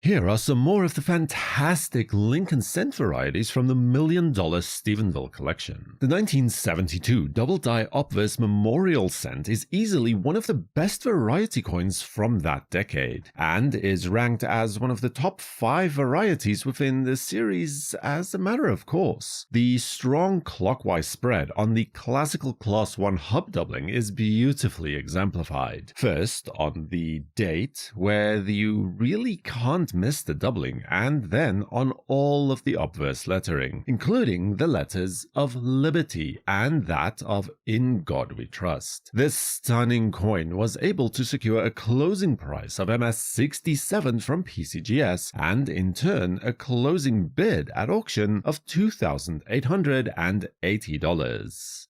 Here are some more of the fantastic Lincoln Cent varieties from the Million Dollar Stephenville collection. The 1972 double-die obverse memorial cent is easily one of the best variety coins from that decade, and is ranked as one of the top 5 varieties within the series as a matter of course. The strong clockwise spread on the classical Class 1 hub doubling is beautifully exemplified. First, on the date, where you really can't miss the doubling, and then on all of the obverse lettering, including the letters of Liberty and that of In God We Trust. This stunning coin was able to secure a closing price of MS67 from PCGS, and in turn a closing bid at auction of $2,880.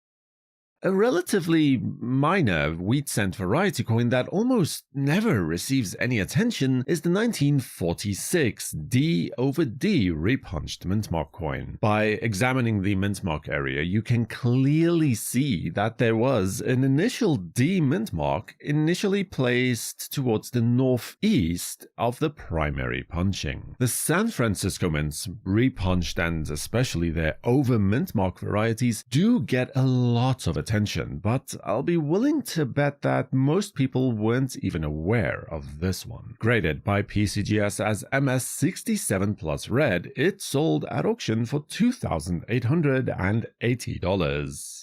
A relatively minor wheat cent variety coin that almost never receives any attention is the 1946 D/D repunched mintmark coin. By examining the mintmark area, you can clearly see that there was an initial D mintmark initially placed towards the northeast of the primary punching. The San Francisco mints, repunched and especially their over mintmark varieties, do get a lot of attention, but I'll be willing to bet that most people weren't even aware of this one. Graded by PCGS as MS67 plus red, it sold at auction for $2,880.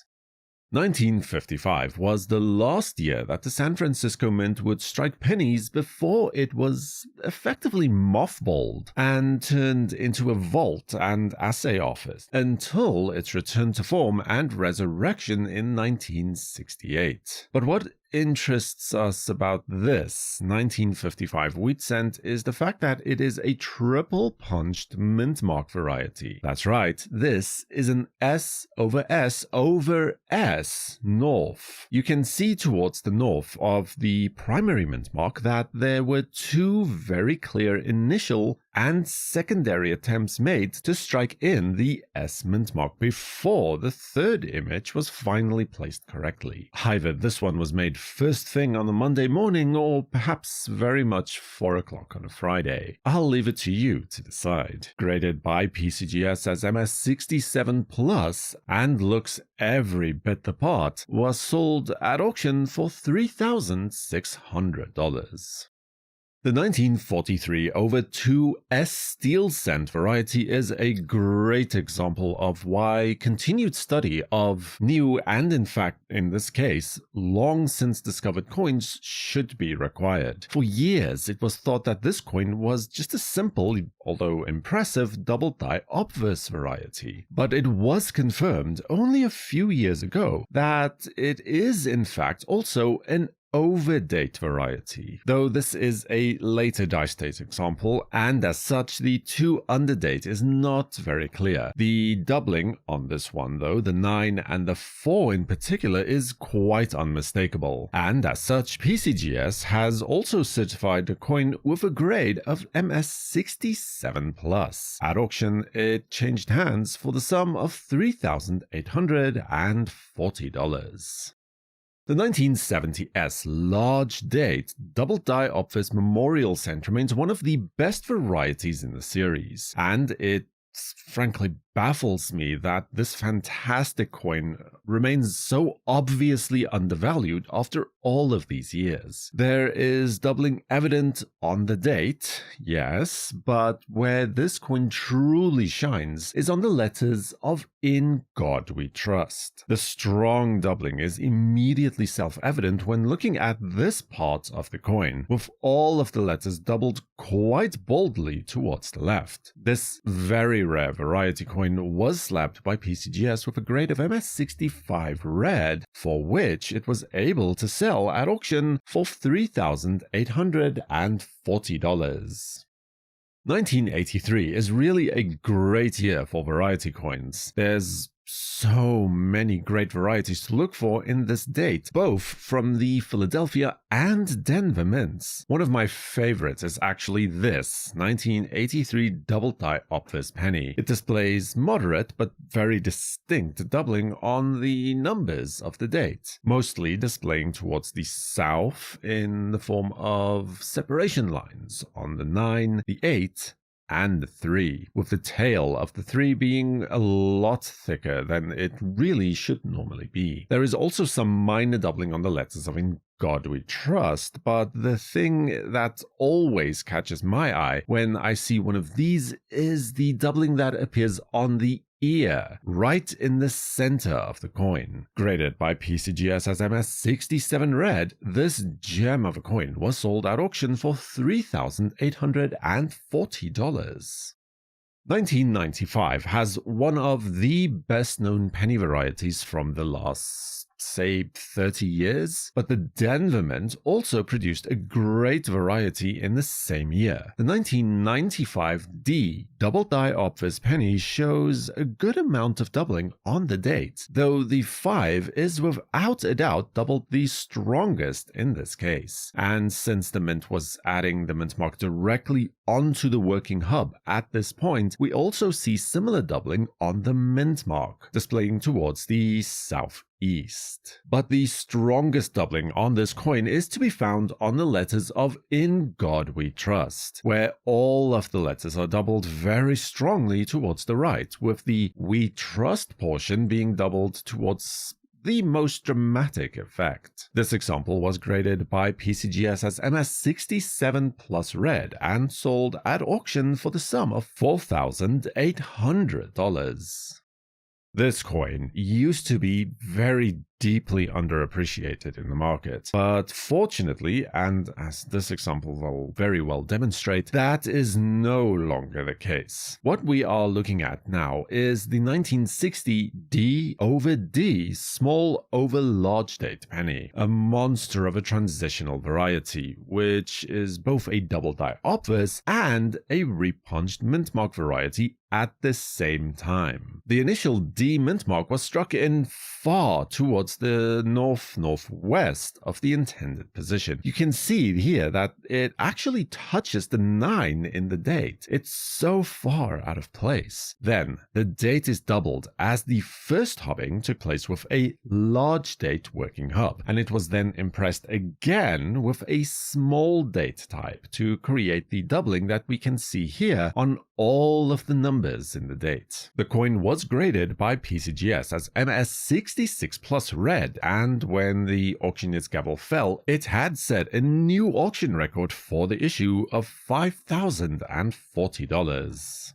1955 was the last year that the San Francisco Mint would strike pennies before it was effectively mothballed and turned into a vault and assay office, until its return to form and resurrection in 1968. But what interests us about this 1955 wheat cent is the fact that it is a triple punched mintmark variety. That's right, this is an S over S over S north. You can see towards the north of the primary mintmark that there were two very clear initial and secondary attempts made to strike in the S mintmark before the third image was finally placed correctly. Either this one was made first thing on a Monday morning, or perhaps very much 4 o'clock on a Friday. I'll leave it to you to decide. Graded by PCGS as MS67 plus and looks every bit the part, was sold at auction for $3,600. The 1943 over 2S steel cent variety is a great example of why continued study of new and, in fact, in this case, long since discovered coins should be required. For years, it was thought that this coin was just a simple, although impressive, double-die obverse variety. But it was confirmed only a few years ago that it is, in fact, also an overdate variety, though this is a later dice date example, and as such the 2 underdate is not very clear. The doubling on this one though, the 9 and the 4 in particular, is quite unmistakable, and as such PCGS has also certified the coin with a grade of MS67+. At auction it changed hands for the sum of $3,840. The 1970S large date double-die obverse memorial cent remains one of the best varieties in the series, and it frankly baffles me that this fantastic coin remains so obviously undervalued after all of these years. There is doubling evident on the date, yes, but where this coin truly shines is on the letters of In God We Trust. The strong doubling is immediately self-evident when looking at this part of the coin, with all of the letters doubled quite boldly towards the left. This very rare variety coin was slapped by PCGS with a grade of MS65 red, for which it was able to sell at auction for $3,840. 1983 is really a great year for variety coins. There's so many great varieties to look for in this date, both from the Philadelphia and Denver mints. One of my favorites is actually this 1983 double-die obverse penny. It displays moderate but very distinct doubling on the numbers of the date, mostly displaying towards the south in the form of separation lines on the 9, the 8, and the 3, with the tail of the 3 being a lot thicker than it really should normally be. There is also some minor doubling on the letters of In God We Trust, but the thing that always catches my eye when I see one of these is the doubling that appears on the ear, right in the center of the coin. Graded by PCGS as MS67 Red, this gem of a coin was sold at auction for $3,840. 1995 has one of the best-known penny varieties from the last, say, 30 years, but the Denver Mint also produced a great variety in the same year. The 1995 D double-die obverse penny shows a good amount of doubling on the date, though the 5 is without a doubt doubled the strongest in this case. And since the mint was adding the mint mark directly onto the working hub at this point, we also see similar doubling on the mint mark, displaying towards the southeast. But the strongest doubling on this coin is to be found on the letters of In God We Trust, where all of the letters are doubled very strongly towards the right, with the We Trust portion being doubled towards the most dramatic effect. This example was graded by PCGS as MS67 plus red and sold at auction for the sum of $4,800. This coin used to be very deeply underappreciated in the market, but fortunately, and as this example will very well demonstrate, that is no longer the case. What we are looking at now is the 1960 D over D small over large date penny, a monster of a transitional variety, which is both a double-die obverse and a repunched mint mark variety at the same time. The initial D mint mark was struck in far towards the northwest of the intended position. You can see here that it actually touches the 9 in the date. It's so far out of place. Then the date is doubled as the first hubbing took place with a large date working hub, and it was then impressed again with a small date type to create the doubling that we can see here on all of the numbers in the date. The coin was graded by PCGS as MS66 plus red, and when the auctioneer's gavel fell, it had set a new auction record for the issue of $5,040.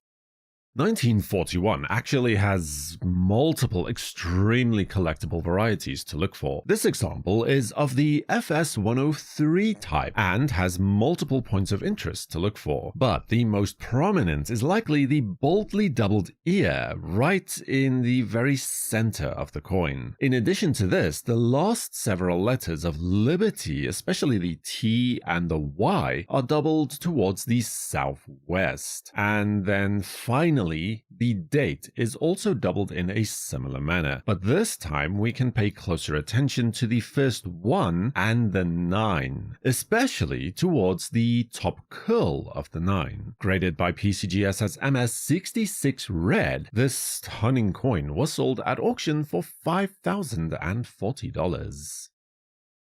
1941 actually has multiple extremely collectible varieties to look for. This example is of the FS103 type and has multiple points of interest to look for, but the most prominent is likely the boldly doubled ear right in the very center of the coin. In addition to this, the last several letters of Liberty, especially the T and the Y, are doubled towards the southwest, and then finally the date is also doubled in a similar manner, but this time we can pay closer attention to the first 1 and the 9, especially towards the top curl of the 9. Graded by PCGS as MS66 red, this stunning coin was sold at auction for $5,040.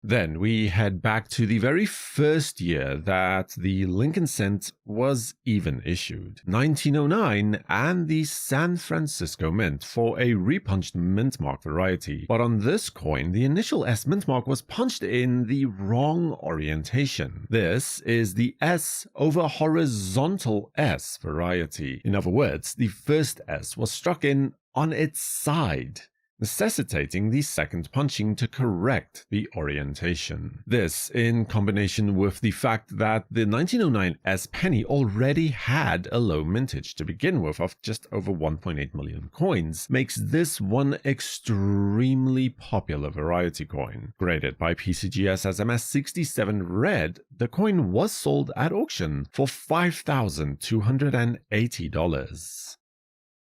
Then we head back to the very first year that the Lincoln Cent was even issued, 1909, and the San Francisco Mint for a repunched mint mark variety. But on this coin, the initial S mint mark was punched in the wrong orientation. This is the S over horizontal S variety. In other words, the first S was struck in on its side, necessitating the second punching to correct the orientation. This, in combination with the fact that the 1909 S penny already had a low mintage to begin with of just over 1.8 million coins, makes this one extremely popular variety coin. Graded by PCGS as MS67 red, the coin was sold at auction for $5,280.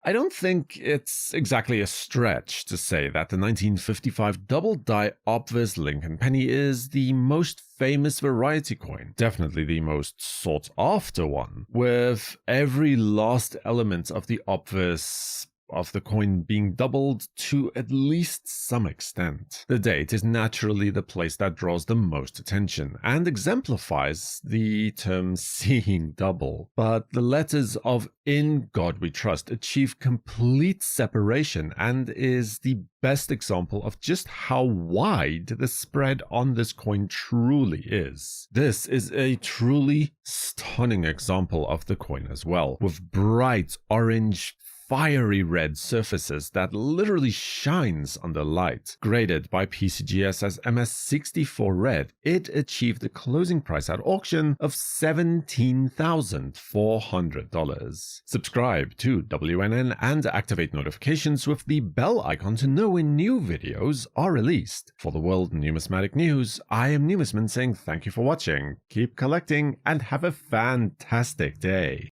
I don't think it's exactly a stretch to say that the 1955 double-die obverse Lincoln penny is the most famous variety coin, definitely the most sought-after one, with every last element of the obverse of the coin being doubled to at least some extent. The date is naturally the place that draws the most attention and exemplifies the term seeing double. But the letters of "In God We Trust" achieve complete separation and is the best example of just how wide the spread on this coin truly is. This is a truly stunning example of the coin as well, with bright orange, fiery red surfaces that literally shines under light. Graded by PCGS as MS64 red, it achieved a closing price at auction of $17,400. Subscribe to WNN and activate notifications with the bell icon to know when new videos are released. For the World Numismatic News, I am Numisman saying thank you for watching, keep collecting, and have a fantastic day.